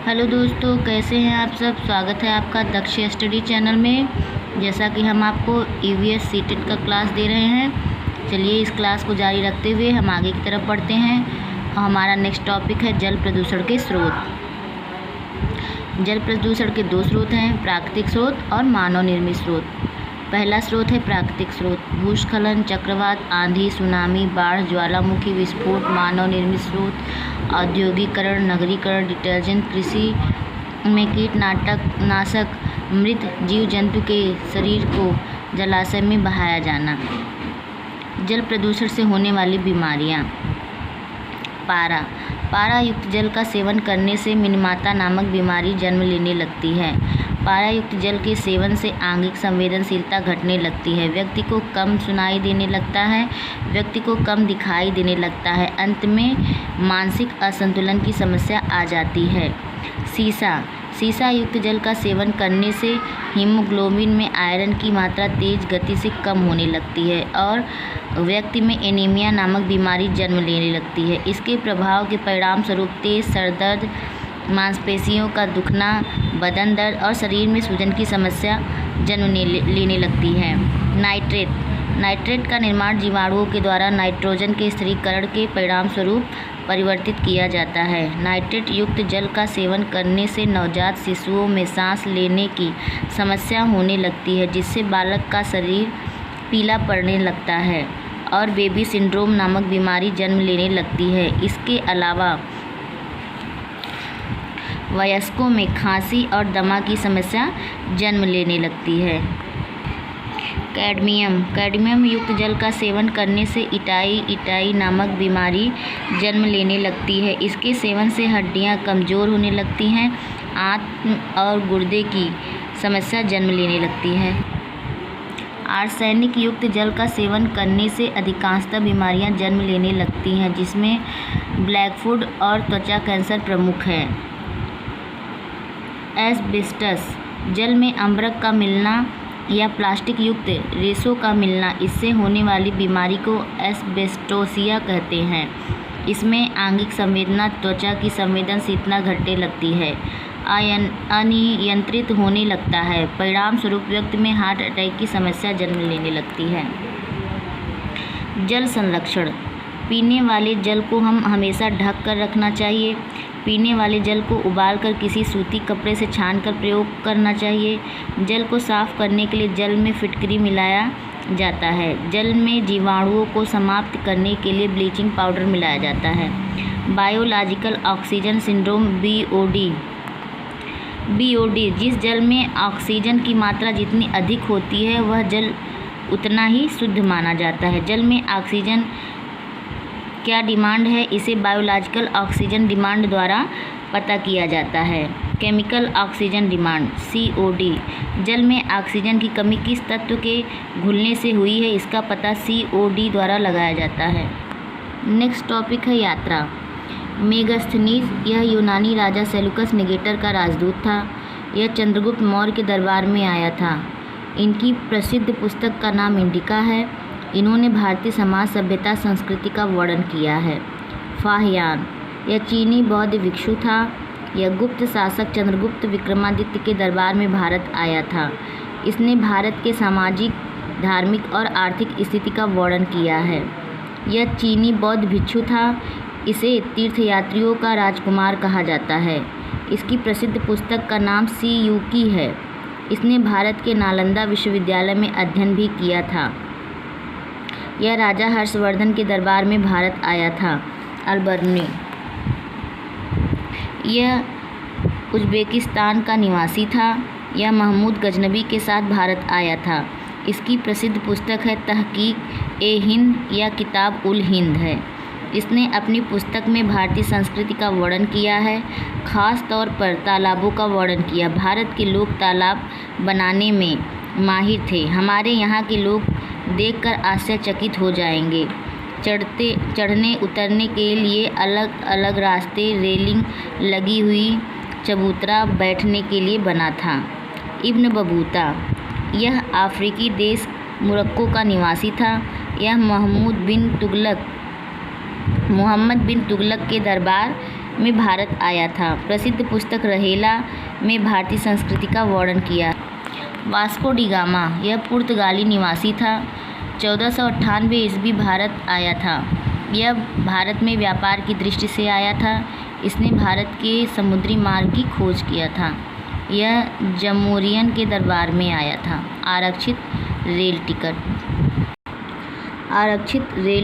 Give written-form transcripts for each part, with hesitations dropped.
Hello दोस्तों, कैसे हैं आप सब। स्वागत है आपका दक्ष स्टडी चैनल में। जैसा कि हम आपको ईवीएस सीटेट का क्लास दे रहे हैं, चलिए इस क्लास को जारी रखते हुए हम आगे की तरफ बढ़ते हैं। हमारा नेक्स्ट टॉपिक है जल प्रदूषण के स्रोत। जल प्रदूषण के दो स्रोत हैं, प्राकृतिक स्रोत और मानव निर्मित स्रोत। पहला स्रोत है प्राकृतिक स्रोत। भूस्खलन, चक्रवात, आंधी, सुनामी, बाढ़, ज्वालामुखी विस्फोट। मानव निर्मित स्रोत औद्योगिकरण, नगरीकरण, डिटर्जेंट, कृषि में कीटनाशक, मृत जीव जंतु के शरीर को जलाशय में बहाया जाना। जल प्रदूषण से होने वाली बीमारियां। पारा युक्त जल का सेवन करने से मिनमाता नामक बीमारी जन्म लेने लगती है। पारा युक्त जल के सेवन से आंगिक संवेदनशीलता घटने लगती है। व्यक्ति को कम सुनाई देने लगता है, व्यक्ति को कम दिखाई देने लगता है। अंत में मानसिक असंतुलन की समस्या आ जाती है। सीसा युक्त जल का सेवन करने से हीमोग्लोबिन में आयरन की मात्रा तेज गति से कम होने लगती है और व्यक्ति में एनीमिया नामक बीमारी जन्म लेने लगती है। इसके प्रभाव के परिणाम स्वरूप तेज सर दर्द, मांसपेशियों का दुखना, बदन दर्द और शरीर में सूजन की समस्या जन्म लेने लगती है। नाइट्रेट का निर्माण जीवाणुओं के द्वारा नाइट्रोजन के स्थिरीकरण के परिणाम स्वरूप परिवर्तित किया जाता है। नाइट्रेट युक्त जल का सेवन करने से नवजात शिशुओं में सांस लेने की समस्या होने लगती है, जिससे बालक का शरीर पीला पड़ने लगता है और बेबी सिंड्रोम नामक बीमारी जन्म लेने लगती है। इसके अलावा वयस्कों में खांसी और दमा की समस्या जन्म लेने लगती है। कैडमियम युक्त जल का सेवन करने से इटाई नामक बीमारी जन्म लेने लगती है। इसके सेवन से हड्डियां कमज़ोर होने लगती हैं, आंत और गुर्दे की समस्या जन्म लेने लगती है। आर्सेनिक युक्त जल का सेवन करने से अधिकांशतः बीमारियां जन्म लेने लगती हैं, जिसमें ब्लैकफुट और त्वचा कैंसर प्रमुख है। एस्बेस्टस जल में अम्बरक का मिलना या प्लास्टिक युक्त रेशों का मिलना, इससे होने वाली बीमारी को एस्बेस्टोसिया कहते हैं। इसमें आंगिक संवेदना, त्वचा की संवेदनशीलता घटने लगती है, अनियंत्रित होने लगता है। परिणाम स्वरूप व्यक्ति में हार्ट अटैक की समस्या जन्म लेने लगती है। जल संरक्षण। पीने वाले जल को हम हमेशा ढक कर रखना चाहिए। पीने वाले जल को उबालकर किसी सूती कपड़े से छानकर प्रयोग करना चाहिए। जल को साफ करने के लिए जल में फिटकरी मिलाया जाता है। जल में जीवाणुओं को समाप्त करने के लिए ब्लीचिंग पाउडर मिलाया जाता है। बायोलॉजिकल ऑक्सीजन सिंड्रोम बीओडी, जिस जल में ऑक्सीजन की मात्रा जितनी अधिक होती है वह जल उतना ही शुद्ध माना जाता है। जल में ऑक्सीजन क्या डिमांड है, इसे बायोलॉजिकल ऑक्सीजन डिमांड द्वारा पता किया जाता है। केमिकल ऑक्सीजन डिमांड COD, जल में ऑक्सीजन की कमी किस तत्व के घुलने से हुई है, इसका पता COD द्वारा लगाया जाता है। नेक्स्ट टॉपिक है यात्रा। मेगास्थनीज, यह यूनानी राजा सेल्यूकस निकेटर का राजदूत था। यह चंद्रगुप्त मौर्य के दरबार में आया था। इनकी प्रसिद्ध पुस्तक का नाम इंडिका है। इन्होंने भारतीय समाज, सभ्यता, संस्कृति का वर्णन किया है। फाहियान, यह चीनी बौद्ध भिक्षु था। यह गुप्त शासक चंद्रगुप्त विक्रमादित्य के दरबार में भारत आया था। इसने भारत के सामाजिक, धार्मिक और आर्थिक स्थिति का वर्णन किया है। यह चीनी बौद्ध भिक्षु था। इसे तीर्थयात्रियों का राजकुमार कहा जाता है। इसकी प्रसिद्ध पुस्तक का नाम सीयूकी है। इसने भारत के नालंदा विश्वविद्यालय में अध्ययन भी किया था। यह राजा हर्षवर्धन के दरबार में भारत आया था। अलबर्नी, यह उज़्बेकिस्तान का निवासी था। यह महमूद गजनबी के साथ भारत आया था। इसकी प्रसिद्ध पुस्तक है तहकीक-ए-हिंद या किताब-उल-हिंद है। इसने अपनी पुस्तक में भारतीय संस्कृति का वर्णन किया है, ख़ास तौर पर तालाबों का वर्णन किया। भारत के लोग तालाब बनाने में माहिर थे। हमारे यहाँ के लोग देखकर आश्चर्यचकित हो जाएंगे। चढ़ने उतरने के लिए अलग अलग रास्ते, रेलिंग लगी हुई, चबूतरा बैठने के लिए बना था। इब्न बतूता, यह अफ्रीकी देश मोरक्को का निवासी था। यह मोहम्मद बिन तुगलक के दरबार में भारत आया था। प्रसिद्ध पुस्तक रहेला में भारतीय संस्कृति का वर्णन किया। वास्को डी गामा, यह पुर्तगाली निवासी था। 1498 ईस्वी भारत आया था। यह भारत में व्यापार की दृष्टि से आया था। इसने भारत के समुद्री मार्ग की खोज किया था। यह जमोरियन के दरबार में आया था। आरक्षित rail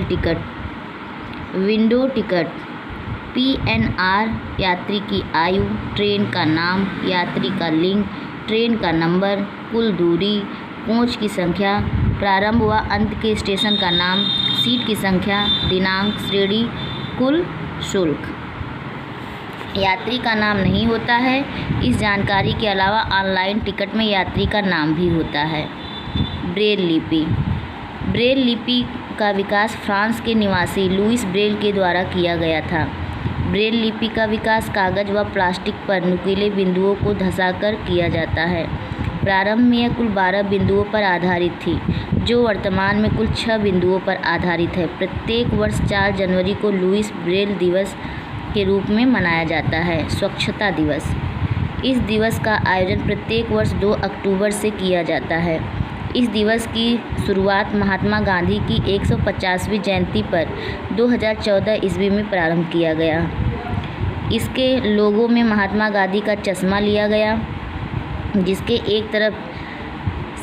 ticket, window ticket, PNR, यात्री की आयु, ट्रेन का नाम, यात्री का लिंग, ट्रेन का नंबर, कुल दूरी, कोच की संख्या, प्रारंभ व अंत के स्टेशन का नाम, सीट की संख्या, दिनांक, श्रेणी, कुल शुल्क। यात्री का नाम नहीं होता है। इस जानकारी के अलावा ऑनलाइन टिकट में यात्री का नाम भी होता है। ब्रेल लिपि का विकास फ्रांस के निवासी लुईस ब्रेल के द्वारा किया गया था। ब्रेल लिपि का विकास कागज व प्लास्टिक पर नुकीले बिंदुओं को धंसाकर किया जाता है। प्रारंभ में यह कुल 12 बिंदुओं पर आधारित थी, जो वर्तमान में कुल 6 बिंदुओं पर आधारित है। प्रत्येक वर्ष 4 जनवरी को लुईस ब्रेल दिवस के रूप में मनाया जाता है। स्वच्छता दिवस, इस दिवस का आयोजन प्रत्येक वर्ष 2 अक्टूबर से किया जाता है। इस दिवस की शुरुआत महात्मा गांधी की 150वीं जयंती पर 2014 ईस्वी में प्रारंभ किया गया। इसके लोगो में महात्मा गांधी का चश्मा लिया गया, जिसके एक तरफ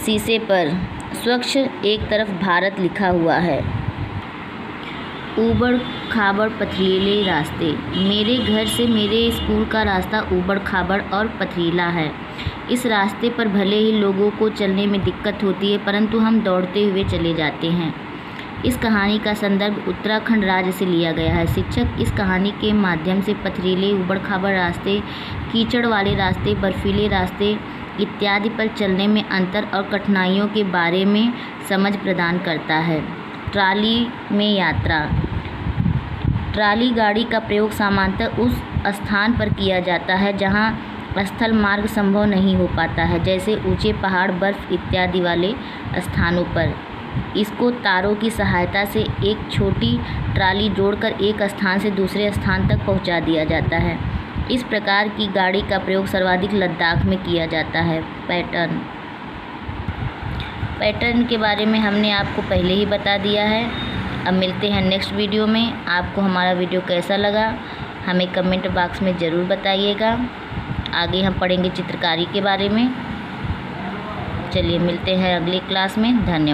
शीशे पर स्वच्छ, एक तरफ भारत लिखा हुआ है। ऊबड़ खाबड़ पथरीले रास्ते, मेरे घर से मेरे स्कूल का रास्ता ऊबड़ खाबड़ और पथरीला है। इस रास्ते पर भले ही लोगों को चलने में दिक्कत होती है, परंतु हम दौड़ते हुए चले जाते हैं। इस कहानी का संदर्भ उत्तराखंड राज्य से लिया गया है। शिक्षक इस कहानी के माध्यम से पथरीले, ऊबड़ खाबड़ रास्ते, कीचड़ वाले रास्ते, बर्फीले रास्ते इत्यादि पर चलने में अंतर और कठिनाइयों के बारे में समझ प्रदान करता है। ट्राली में यात्रा, ट्राली गाड़ी का प्रयोग सामान्यतः उस स्थान पर किया जाता है जहां स्थल मार्ग संभव नहीं हो पाता है, जैसे ऊंचे पहाड़, बर्फ इत्यादि वाले स्थानों पर। इसको तारों की सहायता से एक छोटी ट्राली जोड़कर एक स्थान से दूसरे स्थान तक पहुंचा दिया जाता है। इस प्रकार की गाड़ी का प्रयोग सर्वाधिक लद्दाख में किया जाता है। पैटर्न के बारे में हमने आपको पहले ही बता दिया है। अब मिलते हैं नेक्स्ट वीडियो में। आपको हमारा वीडियो कैसा लगा हमें कमेंट बॉक्स में ज़रूर बताइएगा। आगे हम पढ़ेंगे चित्रकारी के बारे में। चलिए मिलते हैं अगली क्लास में। धन्यवाद।